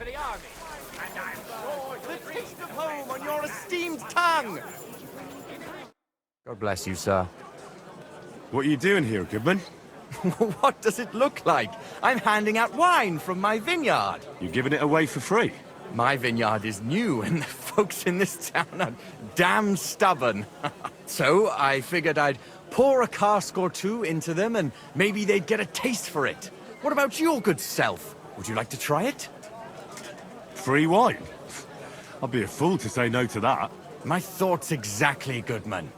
for the army. And I'm sure The taste of home on your esteemed tongue! God bless you, sir. What are you doing here, Goodman? What does it look like? I'm handing out wine from my vineyard. You're giving it away for free? My vineyard is new, and the folks in this town are damn stubborn. So I figured I'd pour a cask or two into them, and maybe they'd get a taste for it. What about your good self? Would you like to try it? Free wine? I'd be a fool to say no to that. My thoughts exactly, Goodman.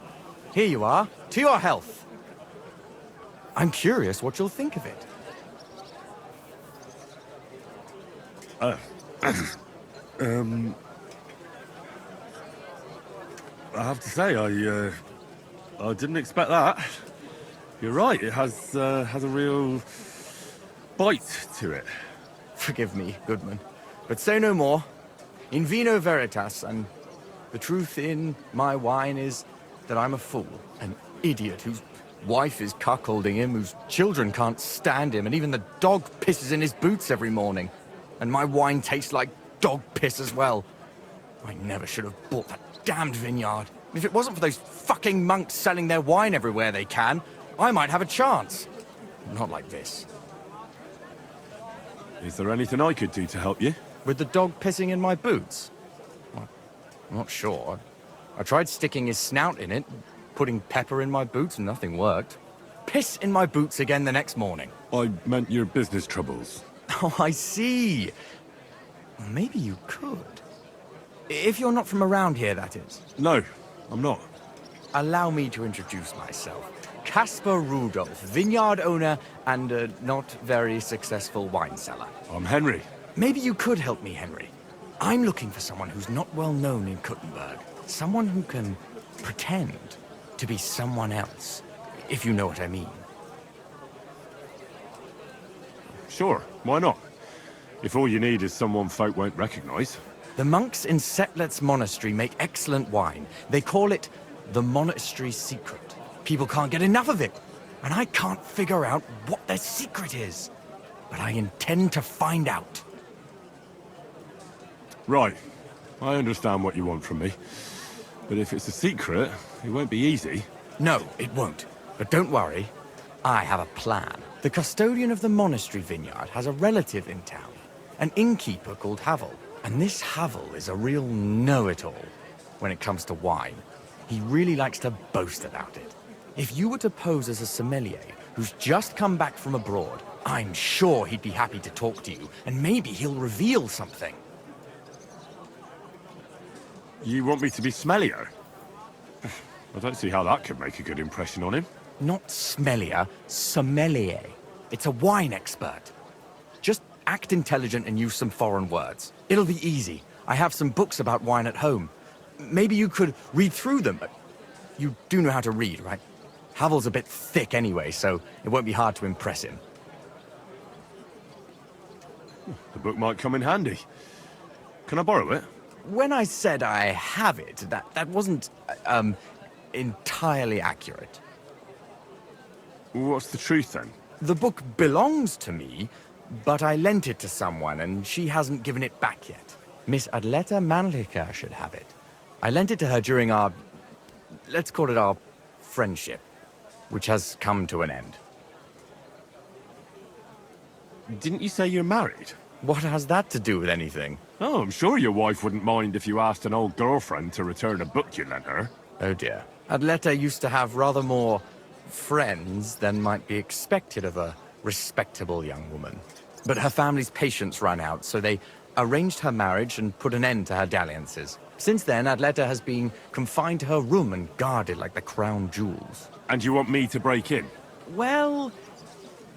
Here you are. To your health. I'm curious what you'll think of it. I have to say, I didn't expect that. You're right, it has a real bite to it. Forgive me, Goodman, but say no more. In Vino Veritas, and the truth in my wine is that I'm a fool, an idiot whose wife is cuckolding him, whose children can't stand him, and even the dog pisses in his boots every morning. And my wine tastes like dog piss as well. I never should have bought that damned vineyard. If it wasn't for those fucking monks selling their wine everywhere they can, I might have a chance. Not like this. Is there anything I could do to help you? With the dog pissing in my boots? Well, I'm not sure. I tried sticking his snout in it, putting pepper in my boots, and nothing worked. Piss in my boots again the next morning. I meant your business troubles. Oh, I see. Well, maybe you could. If you're not from around here, that is. No, I'm not. Allow me to introduce myself. Caspar Rudolph, vineyard owner and a not very successful wine seller. I'm Henry. Maybe you could help me, Henry. I'm looking for someone who's not well known in Kuttenberg. Someone who can pretend to be someone else, if you know what I mean. Sure, why not? If all you need is someone folk won't recognize. The monks in Setlet's monastery make excellent wine. They call it the monastery secret. People can't get enough of it, and I can't figure out what their secret is. But I intend to find out. Right, I understand what you want from me. But if it's a secret, it won't be easy. No, it won't. But don't worry, I have a plan. The custodian of the monastery vineyard has a relative in town, an innkeeper called Havel. And this Havel is a real know-it-all when it comes to wine. He really likes to boast about it. If you were to pose as a sommelier who's just come back from abroad, I'm sure he'd be happy to talk to you, and maybe he'll reveal something. You want me to be smellier? I don't see how that could make a good impression on him. Not smellier, sommelier. It's a wine expert. Just act intelligent and use some foreign words. It'll be easy. I have some books about wine at home. Maybe you could read through them. You do know how to read, right? Havel's a bit thick anyway, so it won't be hard to impress him. The book might come in handy. Can I borrow it? When I said I have it, that wasn't, entirely accurate. What's the truth, then? The book belongs to me, but I lent it to someone, and she hasn't given it back yet. Miss Adleta Manlica should have it. I lent it to her during our, let's call it our friendship, which has come to an end. Didn't you say you're married? What has that to do with anything? Oh, I'm sure your wife wouldn't mind if you asked an old girlfriend to return a book you lent her. Oh dear. Adleta used to have rather more friends than might be expected of a respectable young woman. But her family's patience ran out, so they arranged her marriage and put an end to her dalliances. Since then, Adleta has been confined to her room and guarded like the crown jewels. And you want me to break in? Well,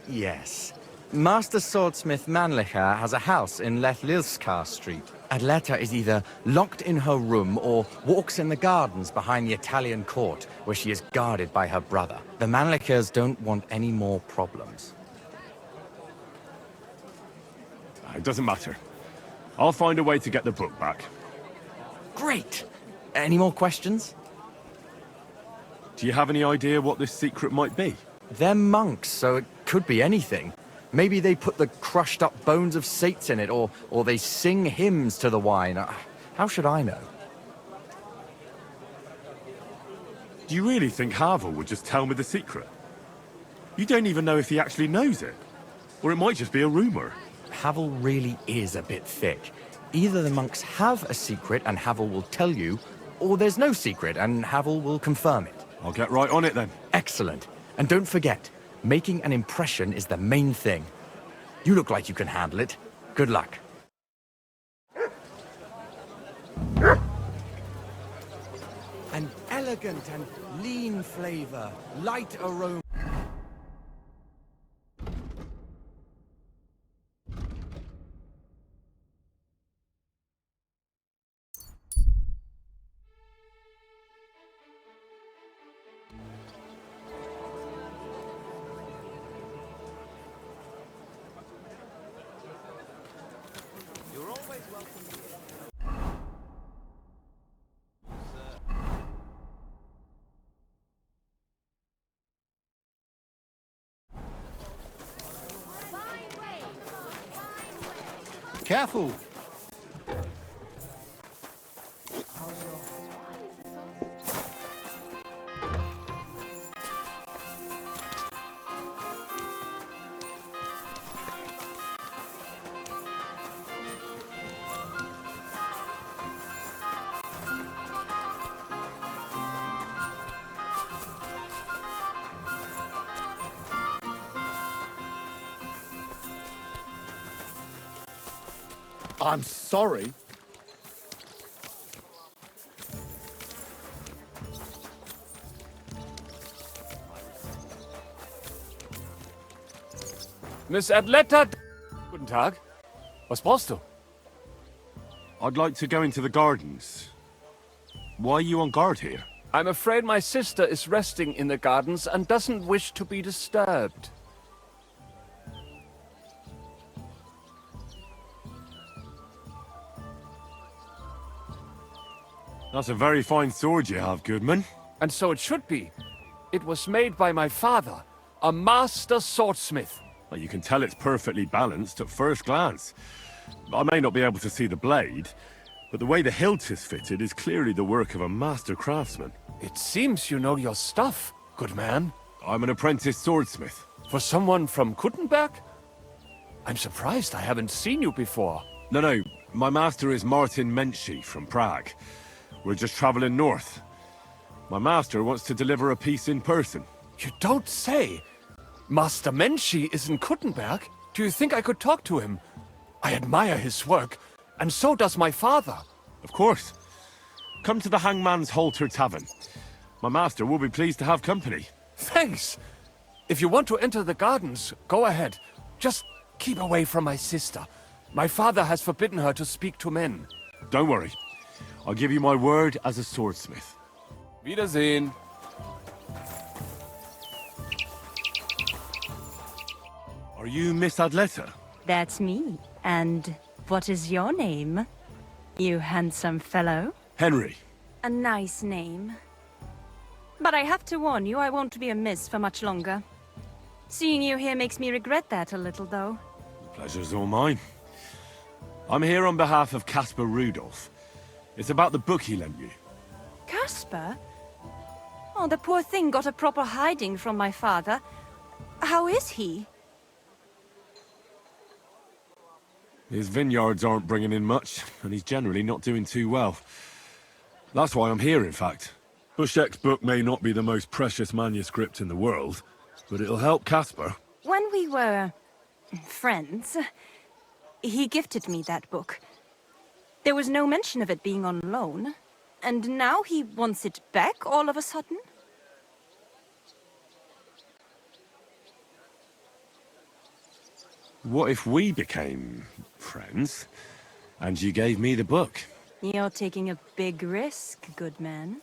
yes. Master swordsmith Manlicher has a house in Lethlilskar Street. Adleta is either locked in her room or walks in the gardens behind the Italian court, where she is guarded by her brother. The Manlichers don't want any more problems. It doesn't matter. I'll find a way to get the book back. Great! Any more questions? Do you have any idea what this secret might be? They're monks, so it could be anything. Maybe they put the crushed up bones of saints in it, or they sing hymns to the wine. How should I know? Do you really think Havel would just tell me the secret? You don't even know if he actually knows it. Or it might just be a rumor. Havel really is a bit thick. Either the monks have a secret and Havel will tell you, or there's no secret and Havel will confirm it. I'll get right on it then. Excellent. And don't forget, making an impression is the main thing. You look like you can handle it. Good luck. An elegant and lean flavor, light aroma. Careful! I'm sorry. Miss Adletta... Guten Tag. Was brauchst du? I'd like to go into the gardens. Why are you on guard here? I'm afraid my sister is resting in the gardens and doesn't wish to be disturbed. That's a very fine sword you have, Goodman. And so it should be. It was made by my father, a master swordsmith. Well, you can tell it's perfectly balanced at first glance. I may not be able to see the blade, but the way the hilt is fitted is clearly the work of a master craftsman. It seems you know your stuff, good man. I'm an apprentice swordsmith. For someone from Kuttenberg? I'm surprised I haven't seen you before. No, my master is Martin Menschy from Prague. We're just traveling north. My master wants to deliver a piece in person. You don't say! Master Menschy is in Kuttenberg? Do you think I could talk to him? I admire his work, and so does my father. Of course. Come to the Hangman's Halter Tavern. My master will be pleased to have company. Thanks! If you want to enter the gardens, go ahead. Just keep away from my sister. My father has forbidden her to speak to men. Don't worry. I'll give you my word as a swordsmith. Wiedersehen. Are you Miss Adletta? That's me. And what is your name? You handsome fellow? Henry. A nice name. But I have to warn you, I won't be a miss for much longer. Seeing you here makes me regret that a little, though. Pleasure's all mine. I'm here on behalf of Caspar Rudolph. It's about the book he lent you. Caspar? Oh, the poor thing got a proper hiding from my father. How is he? His vineyards aren't bringing in much, and he's generally not doing too well. That's why I'm here, in fact. Bushek's book may not be the most precious manuscript in the world, but it'll help Caspar. When we were friends, he gifted me that book. There was no mention of it being on loan, and now he wants it back all of a sudden? What if we became friends, and you gave me the book? You're taking a big risk, good man.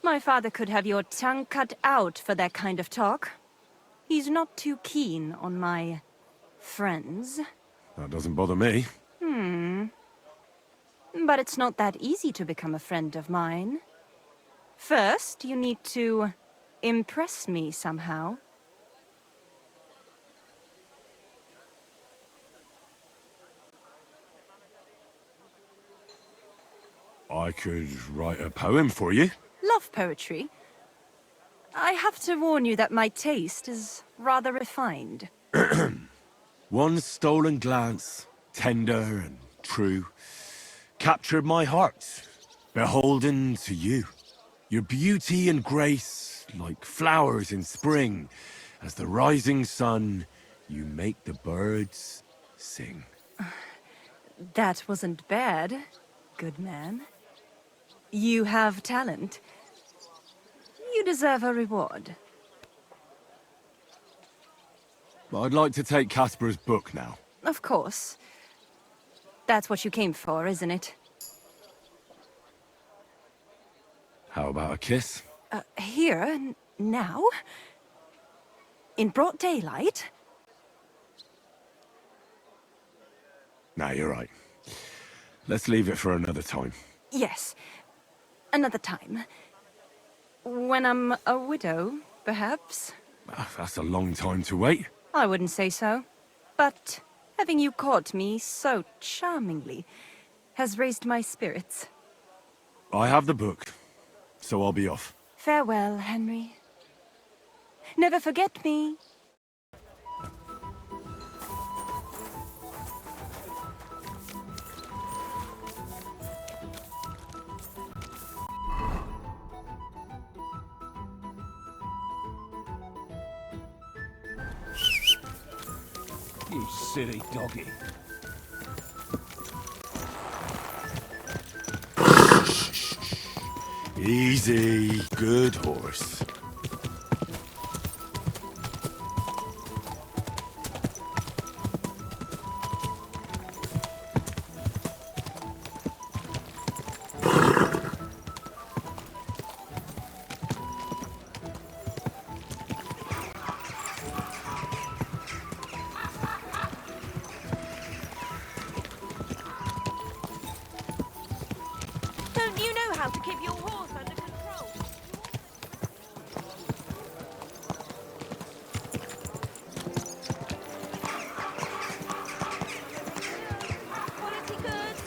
My father could have your tongue cut out for that kind of talk. He's not too keen on my friends. That doesn't bother me. But it's not that easy to become a friend of mine. First, you need to impress me somehow. I could write a poem for you. Love poetry. I have to warn you that my taste is rather refined. One stolen glance, tender and true, captured my heart, beholden to you. Your beauty and grace, like flowers in spring, as the rising sun, you make the birds sing. That wasn't bad, good man. You have talent. You deserve a reward. I'd like to take Casper's book now. Of course. That's what you came for, isn't it? How about a kiss? Here, now? In broad daylight? Nah, you're right. Let's leave it for another time. Yes. Another time. When I'm a widow, perhaps? That's a long time to wait. I wouldn't say so. But having you court me so charmingly has raised my spirits. I have the book, so I'll be off. Farewell, Henry. Never forget me. You silly doggy. Easy, good horse. Don't you know how to keep your horse under control? Quality goods.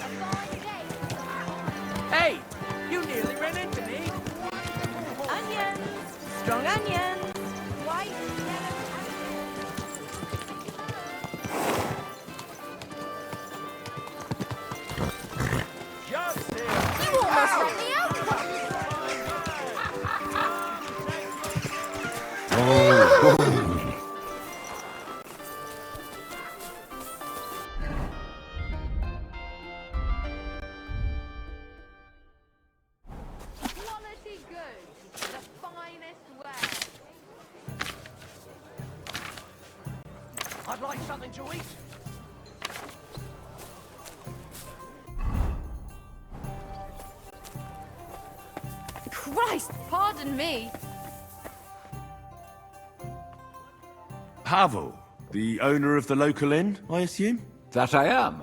A fine day. Hey! You nearly ran into me! Onions. Strong onions. White, yellow, You almost let me out. Quality goods, the finest wear. I'd like something to eat. Christ, pardon me. Pavel, the owner of the local inn, I assume? That I am.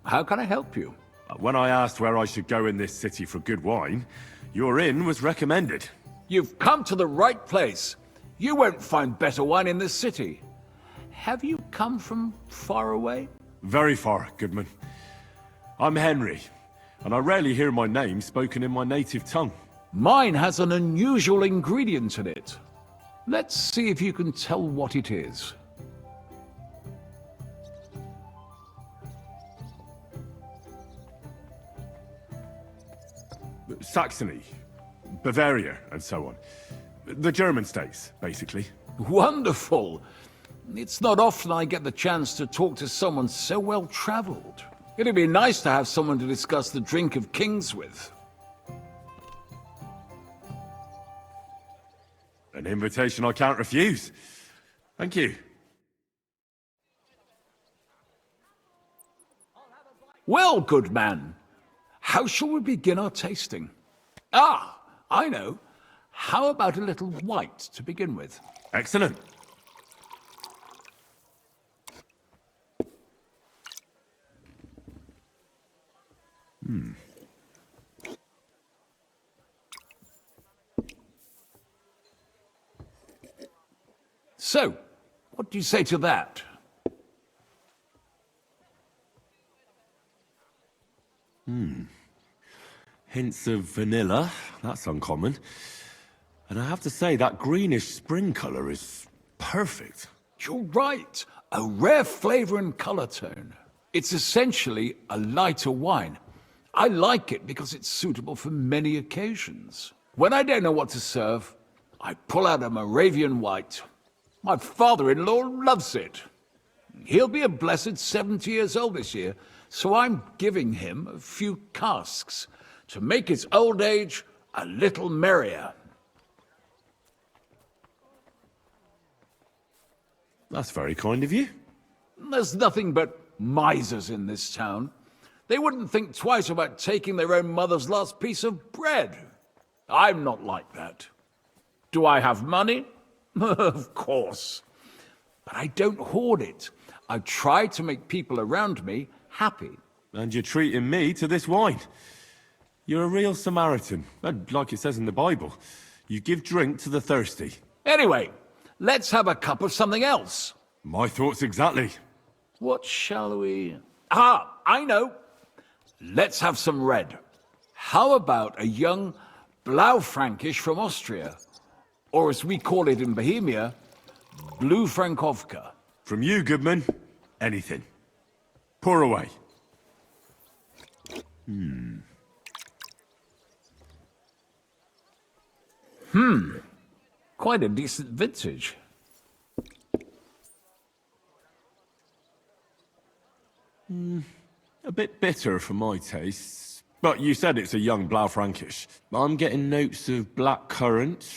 How can I help you? When I asked where I should go in this city for good wine, your inn was recommended. You've come to the right place. You won't find better wine in this city. Have you come from far away? Very far, Goodman. I'm Henry, and I rarely hear my name spoken in my native tongue. Mine has an unusual ingredient in it. Let's see if you can tell what it is. Saxony, Bavaria, and so on. The German states, basically. Wonderful! It's not often I get the chance to talk to someone so well-traveled. It'd be nice to have someone to discuss the drink of kings with. An invitation I can't refuse. Thank you. Well, good man, how shall we begin our tasting? Ah, I know. How about a little white to begin with? Excellent. So, what do you say to that? Hints of vanilla, that's uncommon. And I have to say, that greenish spring color is perfect. You're right. A rare flavor and color tone. It's essentially a lighter wine. I like it because it's suitable for many occasions. When I don't know what to serve, I pull out a Moravian white. My father-in-law loves it. He'll be a blessed 70 years old this year, so I'm giving him a few casks to make his old age a little merrier. That's very kind of you. There's nothing but misers in this town. They wouldn't think twice about taking their own mother's last piece of bread. I'm not like that. Do I have money? Of course. But I don't hoard it. I try to make people around me happy. And you're treating me to this wine. You're a real Samaritan, and like it says in the Bible. You give drink to the thirsty. Anyway, let's have a cup of something else. My thoughts exactly. What shall we... Ah, I know. Let's have some red. How about a young Blaufränkisch from Austria? Or as we call it in Bohemia, Blue Frankovka. From you, Goodman, anything. Pour away. Quite a decent vintage. A bit bitter for my tastes. But you said it's a young Blaufränkisch. I'm getting notes of black currant.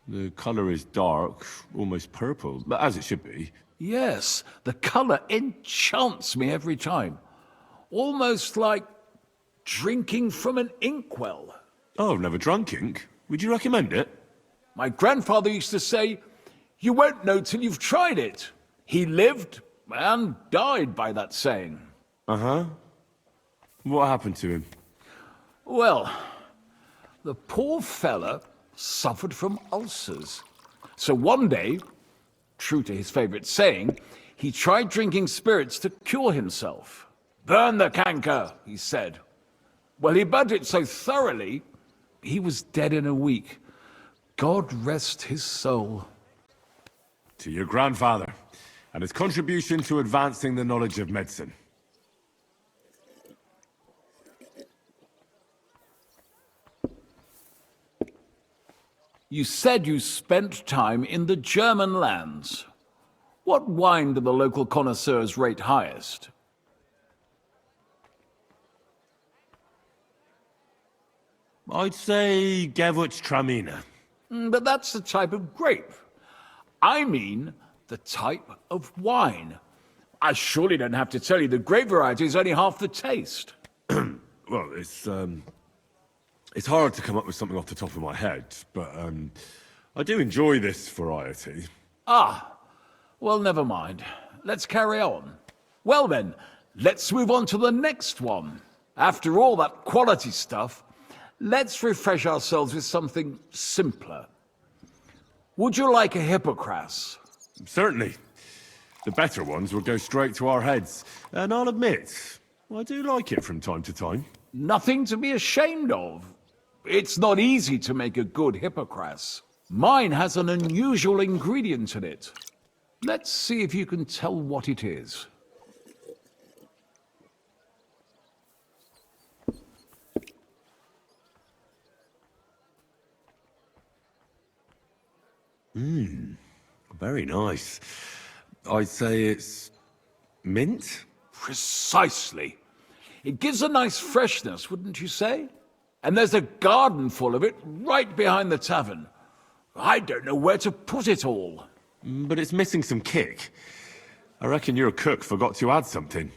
The colour is dark, almost purple, but as it should be. Yes, the color enchants me every time. Almost like drinking from an inkwell. Oh, I've never drunk ink. Would you recommend it? My grandfather used to say, "You won't know till you've tried it." He lived and died by that saying. Uh-huh. What happened to him? Well, the poor fella suffered from ulcers. So one day, true to his favorite saying, he tried drinking spirits to cure himself. "Burn the canker," he said. Well, he burnt it so thoroughly, he was dead in a week. God rest his soul. To your grandfather, and his contribution to advancing the knowledge of medicine. You said you spent time in the German lands. What wine do the local connoisseurs rate highest? I'd say Gewürztraminer. But that's the type of grape. I mean the type of wine. I surely don't have to tell you the grape variety is only half the taste. Well, it's hard to come up with something off the top of my head, but I do enjoy this variety. Ah, well, never mind. Let's carry on. Well then, let's move on to the next one. After all that quality stuff, let's refresh ourselves with something simpler. Would you like a Hippocras? Certainly. The better ones will go straight to our heads. And I'll admit, I do like it from time to time. Nothing to be ashamed of. It's not easy to make a good Hippocras. Mine has an unusual ingredient in it. Let's see if you can tell what it is. Very nice. I'd say it's mint? Precisely. It gives a nice freshness, wouldn't you say? And there's a garden full of it right behind the tavern. I don't know where to put it all. But it's missing some kick. I reckon your cook forgot to add something.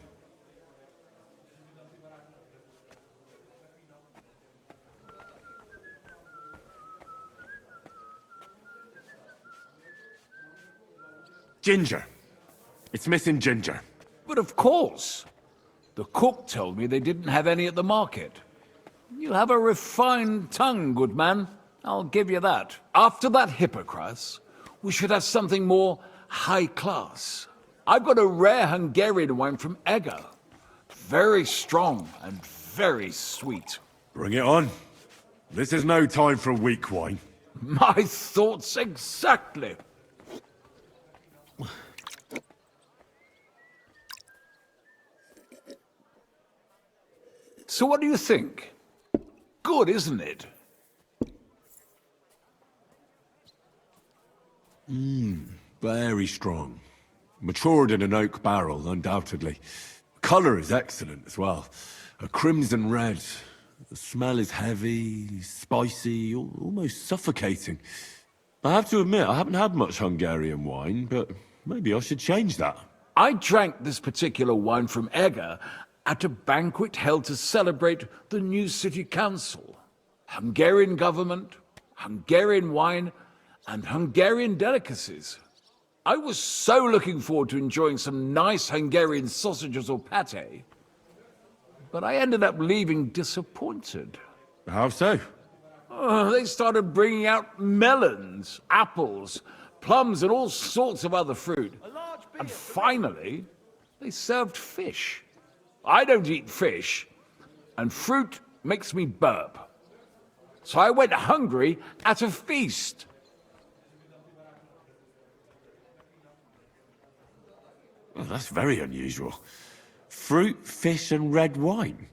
Ginger. It's missing ginger. But of course. The cook told me they didn't have any at the market. You have a refined tongue, good man. I'll give you that. After that Hippocras, we should have something more high class. I've got a rare Hungarian wine from Eger. Very strong and very sweet. Bring it on. This is no time for weak wine. My thoughts exactly. So what do you think? Good, isn't it? Very strong. Matured in an oak barrel, undoubtedly. Colour is excellent as well. A crimson red. The smell is heavy, spicy, almost suffocating. I have to admit, I haven't had much Hungarian wine, but maybe I should change that. I drank this particular wine from Egger at a banquet held to celebrate the new city council. Hungarian government, Hungarian wine, and Hungarian delicacies. I was so looking forward to enjoying some nice Hungarian sausages or pate, but I ended up leaving disappointed. How so? They started bringing out melons, apples, plums, and all sorts of other fruit. And finally, they served fish. I don't eat fish, and fruit makes me burp. So I went hungry at a feast. Oh, that's very unusual. Fruit, fish, and red wine.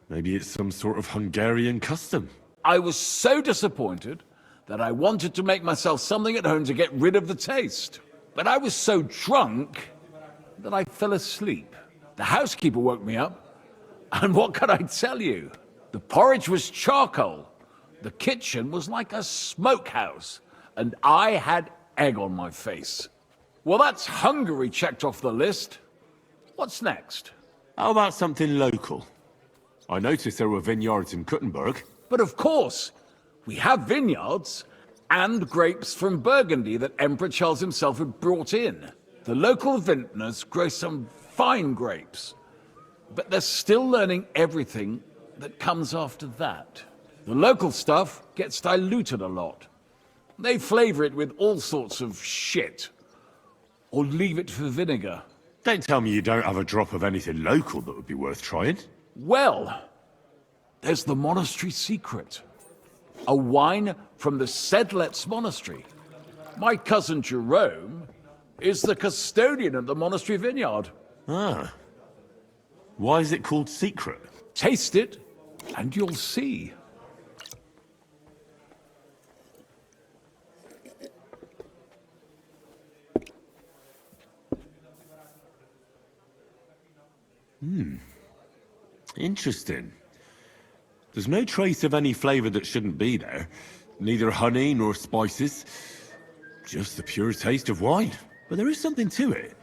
Maybe it's some sort of Hungarian custom. I was so disappointed that I wanted to make myself something at home to get rid of the taste. But I was so drunk that I fell asleep. The housekeeper woke me up, and what can I tell you? The porridge was charcoal. The kitchen was like a smokehouse, and I had egg on my face. Well, that's Hungary checked off the list. What's next? How about something local? I noticed there were vineyards in Kuttenberg. But of course, we have vineyards and grapes from Burgundy that Emperor Charles himself had brought in. The local vintners grow some fine grapes, but they're still learning everything that comes after that. The local stuff gets diluted a lot. They flavor it with all sorts of shit, or leave it for vinegar. Don't tell me you don't have a drop of anything local that would be worth trying. Well, there's the monastery secret. A wine from the Sedlets monastery. My cousin Jerome is the custodian of the monastery vineyard. Ah. Why is it called secret? Taste it, and you'll see. Interesting. There's no trace of any flavor that shouldn't be there. Neither honey nor spices. Just the pure taste of wine. But there is something to it.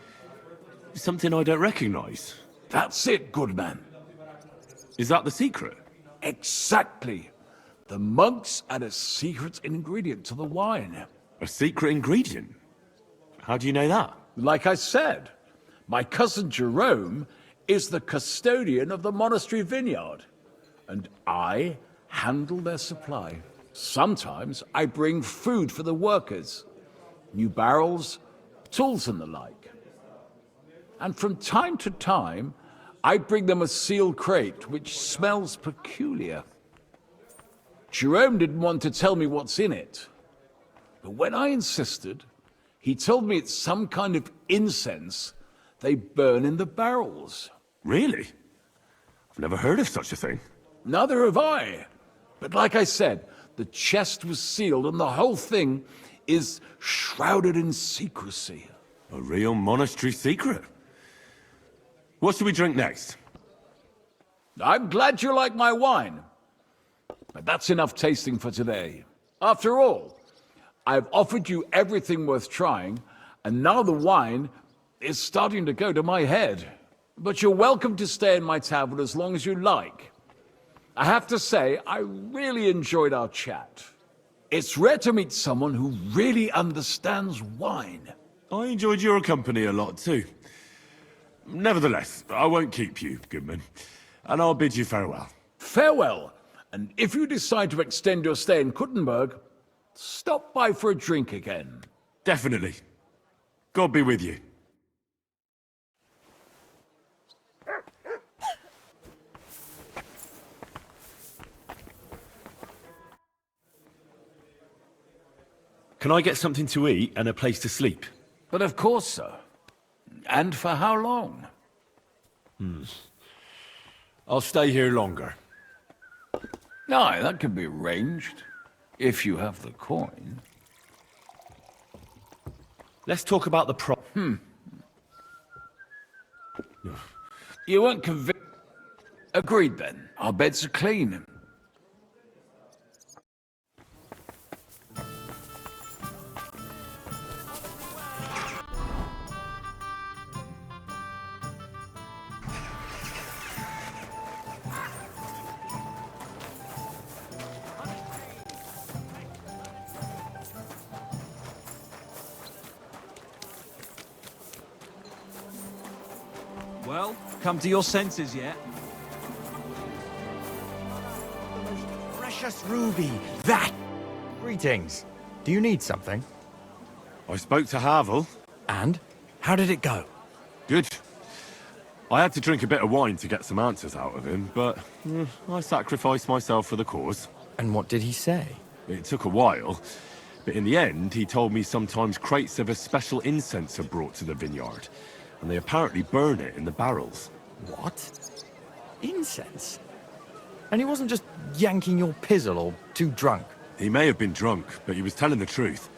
Something I don't recognize. That's it, good man. Is that the secret? Exactly. The monks add a secret ingredient to the wine. A secret ingredient? How do you know that? Like I said, my cousin Jerome is the custodian of the monastery vineyard, and I handle their supply. Sometimes I bring food for the workers, new barrels, tools and the like. And from time to time, I bring them a sealed crate which smells peculiar. Jerome didn't want to tell me what's in it, but when I insisted, he told me it's some kind of incense they burn in the barrels. Really? I've never heard of such a thing. Neither have I. But like I said, the chest was sealed and the whole thing is shrouded in secrecy. A real monastery secret. What should we drink next? I'm glad you like my wine. But that's enough tasting for today. After all, I've offered you everything worth trying, and now the wine is starting to go to my head. But you're welcome to stay in my tavern as long as you like. I have to say, I really enjoyed our chat. It's rare to meet someone who really understands wine. I enjoyed your company a lot too. Nevertheless, I won't keep you, Goodman, and I'll bid you farewell. Farewell, and if you decide to extend your stay in Kuttenberg, stop by for a drink again. Definitely. God be with you. Can I get something to eat and a place to sleep? But of course, sir. And for how long? I'll stay here longer. Aye, that can be arranged. If you have the coin. Let's talk about the You weren't convinced. Agreed then. Our beds are clean. Well, come to your senses yet? Precious ruby, that! Greetings. Do you need something? I spoke to Havel. And? How did it go? Good. I had to drink a bit of wine to get some answers out of him, but I sacrificed myself for the cause. And what did he say? It took a while, but in the end, he told me sometimes crates of a special incense are brought to the vineyard, and they apparently burn it in the barrels. What? Incense? And he wasn't just yanking your pizzle or too drunk? He may have been drunk, but he was telling the truth.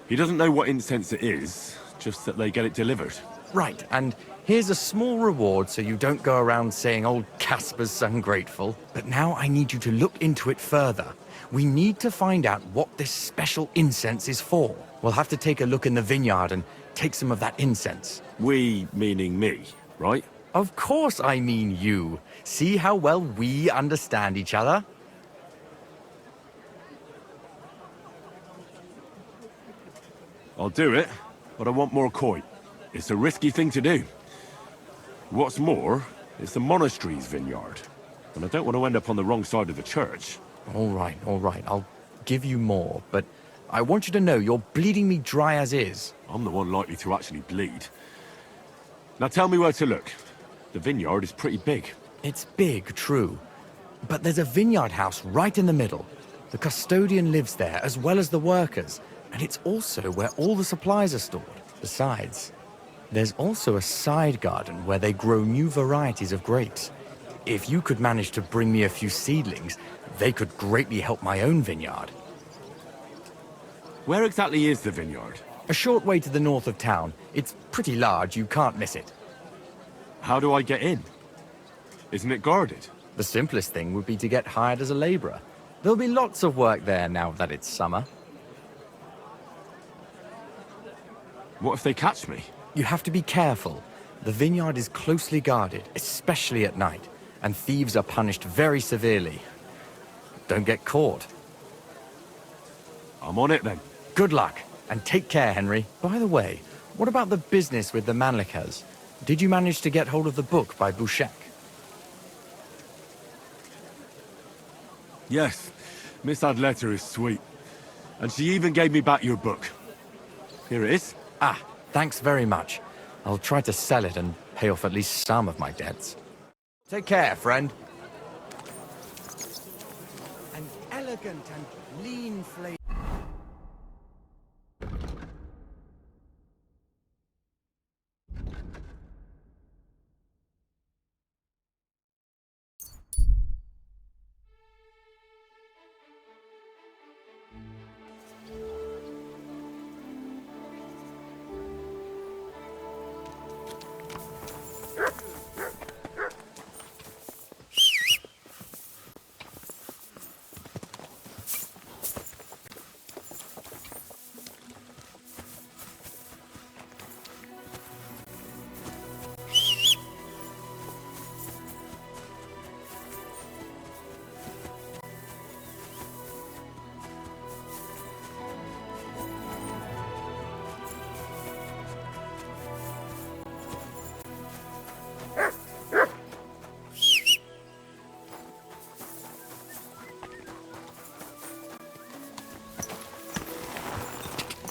He doesn't know what incense it is, just that they get it delivered. Right, and here's a small reward so you don't go around saying old Casper's ungrateful. But now I need you to look into it further. We need to find out what this special incense is for. We'll have to take a look in the vineyard and take some of that incense. We, meaning me, right? Of course I mean you. See how well we understand each other? I'll do it, but I want more coin. It's a risky thing to do. What's more, it's the monastery's vineyard, and I don't want to end up on the wrong side of the church. All right. I'll give you more, but I want you to know you're bleeding me dry as is. I'm the one likely to actually bleed. Now tell me where to look. The vineyard is pretty big. It's big, true. But there's a vineyard house right in the middle. The custodian lives there, as well as the workers. And it's also where all the supplies are stored. Besides, there's also a side garden where they grow new varieties of grapes. If you could manage to bring me a few seedlings, they could greatly help my own vineyard. Where exactly is the vineyard? A short way to the north of town. It's pretty large, you can't miss it. How do I get in? Isn't it guarded? The simplest thing would be to get hired as a laborer. There'll be lots of work there now that it's summer. What if they catch me? You have to be careful. The vineyard is closely guarded, especially at night, and thieves are punished very severely. Don't get caught. I'm on it then. Good luck, and take care, Henry. By the way, what about the business with the Manlikas? Did you manage to get hold of the book by Bouchek? Yes, Miss Adletter is sweet. And she even gave me back your book. Here it is. Ah, thanks very much. I'll try to sell it and pay off at least some of my debts. Take care, friend. An elegant and lean flavor.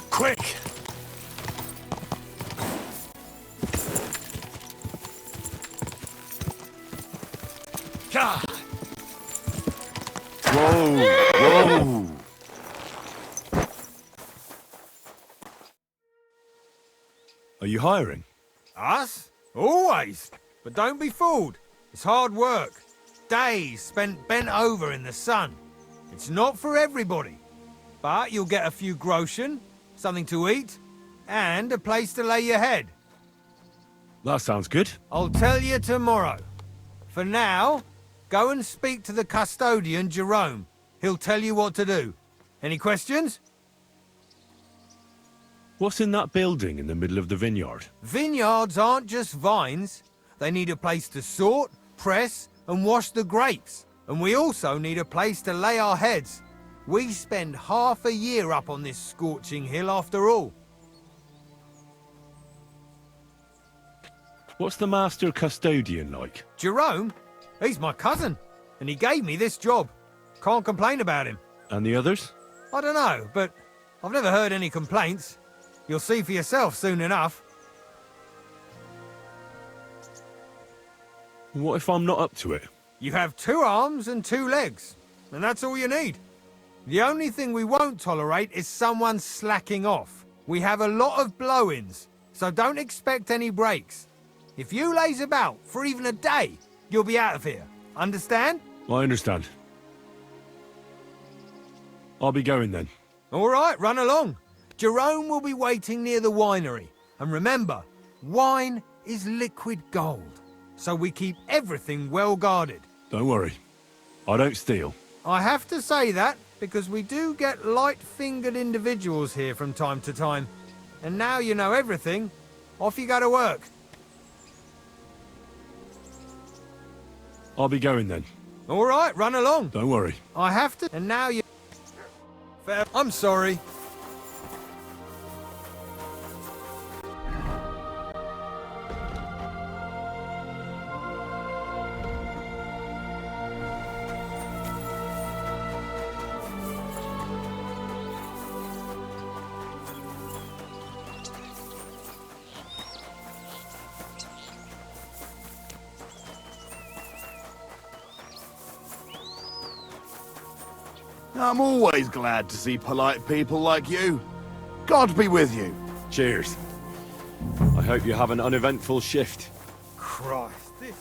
Quick! Ah! Whoa! Whoa! retiring? Us? Always. But don't be fooled. It's hard work. Days spent bent over in the sun. It's not for everybody. But you'll get a few groschen, something to eat, and a place to lay your head. That sounds good. I'll tell you tomorrow. For now, go and speak to the custodian, Jerome. He'll tell you what to do. Any questions? What's in that building in the middle of the vineyard? Vineyards aren't just vines. They need a place to sort, press, and wash the grapes. And we also need a place to lay our heads. We spend half a year up on this scorching hill after all. What's the master custodian like? Jerome? He's my cousin, and he gave me this job. Can't complain about him. And the others? I don't know, but I've never heard any complaints. You'll see for yourself soon enough. What if I'm not up to it? You have 2 arms and 2 legs, and that's all you need. The only thing we won't tolerate is someone slacking off. We have a lot of blow-ins, so don't expect any breaks. If you laze about for even a day, you'll be out of here. Understand? I understand. I'll be going then. All right, run along. Jerome will be waiting near the winery. And remember, wine is liquid gold, so we keep everything well guarded. Don't worry. I don't steal. I have to say that because we do get light-fingered individuals here from time to time. And now you know everything, off you go to work. I'll be going then. All right, run along. Don't worry. I have to... And now you... Fair. I'm sorry. I'm always glad to see polite people like you. God be with you. Cheers. I hope you have an uneventful shift. Christ, this...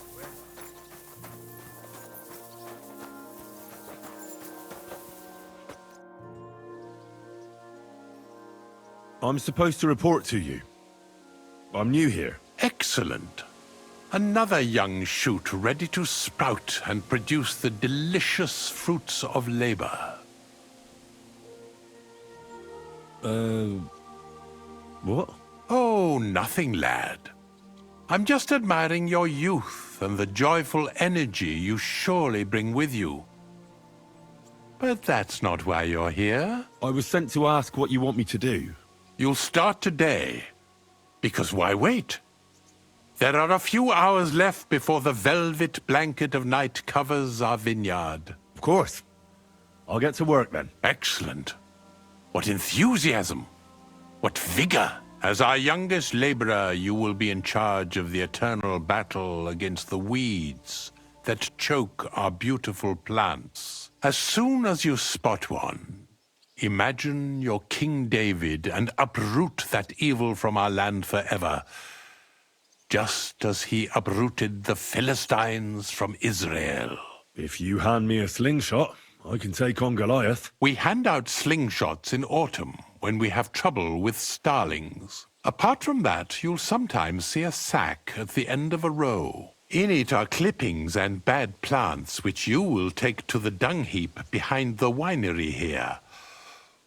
I'm supposed to report to you. I'm new here. Excellent. Another young shoot ready to sprout and produce the delicious fruits of labor. What? Oh, nothing, lad. I'm just admiring your youth and the joyful energy you surely bring with you. But that's not why you're here. I was sent to ask what you want me to do. You'll start today. Because why wait? There are a few hours left before the velvet blanket of night covers our vineyard. Of course. I'll get to work then. Excellent. What enthusiasm! What vigor! As our youngest laborer, you will be in charge of the eternal battle against the weeds that choke our beautiful plants. As soon as you spot one, imagine you're King David and uproot that evil from our land forever, just as he uprooted the Philistines from Israel. If you hand me a slingshot, I can take on Goliath. We hand out slingshots in autumn when we have trouble with starlings. Apart from that, you'll sometimes see a sack at the end of a row. In it are clippings and bad plants which you will take to the dung heap behind the winery here,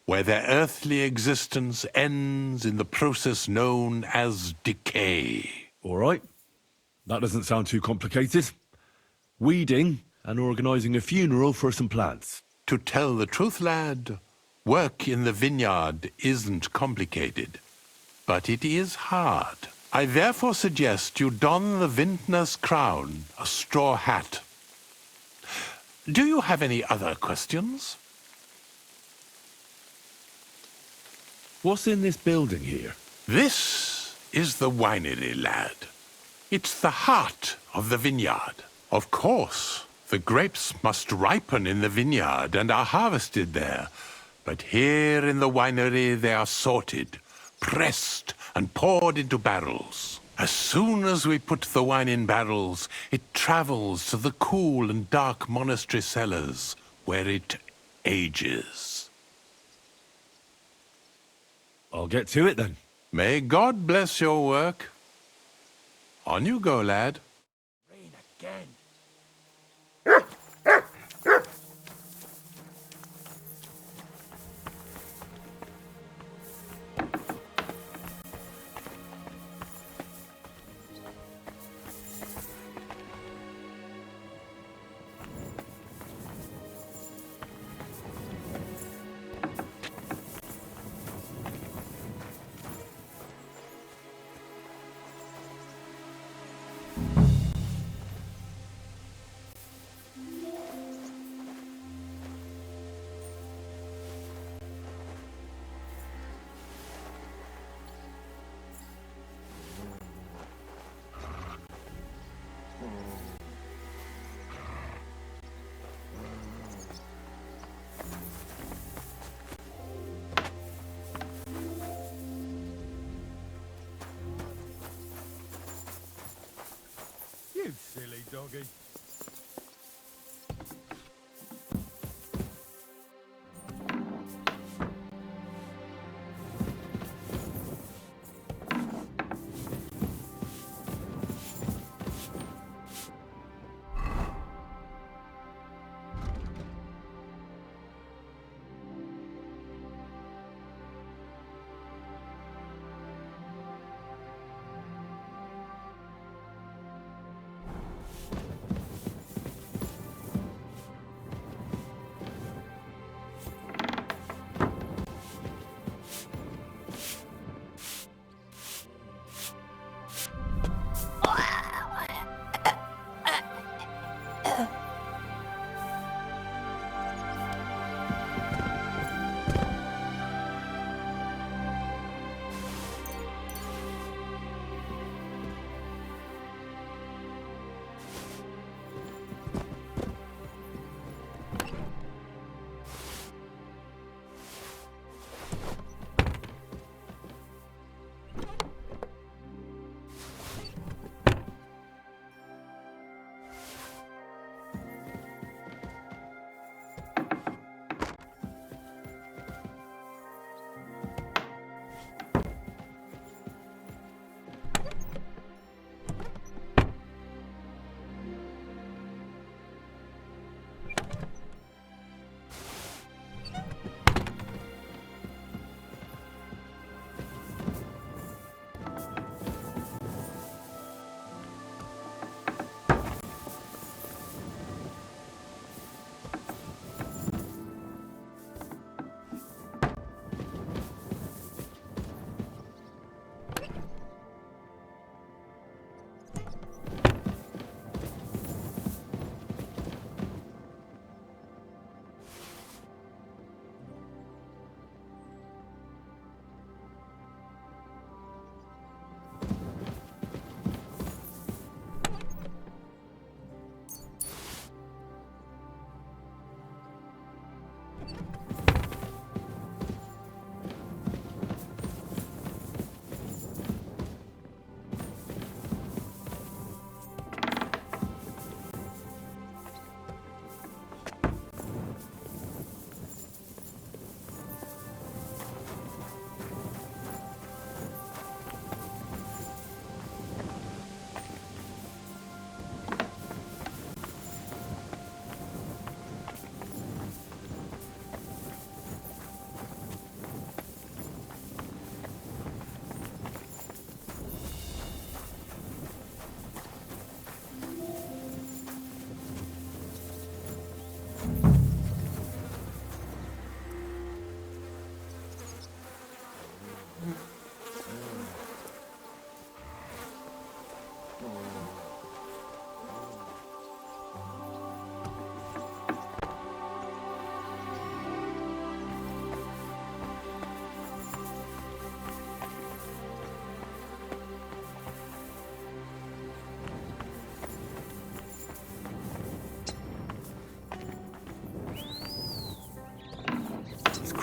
where their earthly existence ends in the process known as decay. All right. That doesn't sound too complicated. Weeding and organising a funeral for some plants. To tell the truth, lad, work in the vineyard isn't complicated, but it is hard. I therefore suggest you don the vintner's crown, a straw hat. Do you have any other questions? What's in this building here? This is the winery, lad. It's the heart of the vineyard. Of course, the grapes must ripen in the vineyard and are harvested there. But here in the winery they are sorted, pressed and poured into barrels. As soon as we put the wine in barrels, it travels to the cool and dark monastery cellars, where it ages. I'll get to it then. May God bless your work. On you go, lad. Rain again. You silly doggy.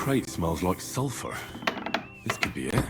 Crate smells like sulfur. This could be it.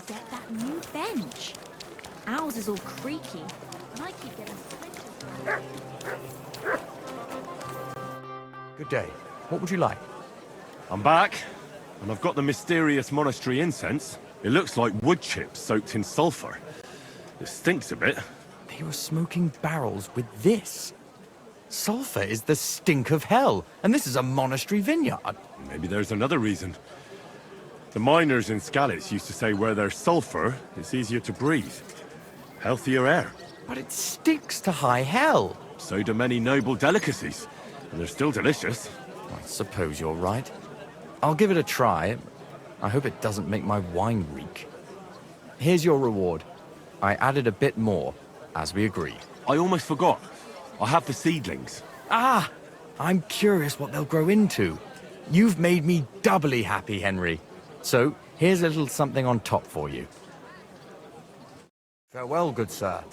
get that new bench. Ours is all creaky, and I keep getting splinters. Good day. What would you like? I'm back, and I've got the mysterious monastery incense. It looks like wood chips soaked in sulfur. It stinks a bit. They were smoking barrels with this. Sulfur is the stink of hell, and this is a monastery vineyard. Maybe there's another reason. The miners in Skalitz used to say where there's sulfur, it's easier to breathe. Healthier air. But it stinks to high hell. So do many noble delicacies, and they're still delicious. I suppose you're right. I'll give it a try. I hope it doesn't make my wine reek. Here's your reward. I added a bit more, as we agreed. I almost forgot. I have the seedlings. Ah! I'm curious what they'll grow into. You've made me doubly happy, Henry. So, here's a little something on top for you. Farewell, good sir.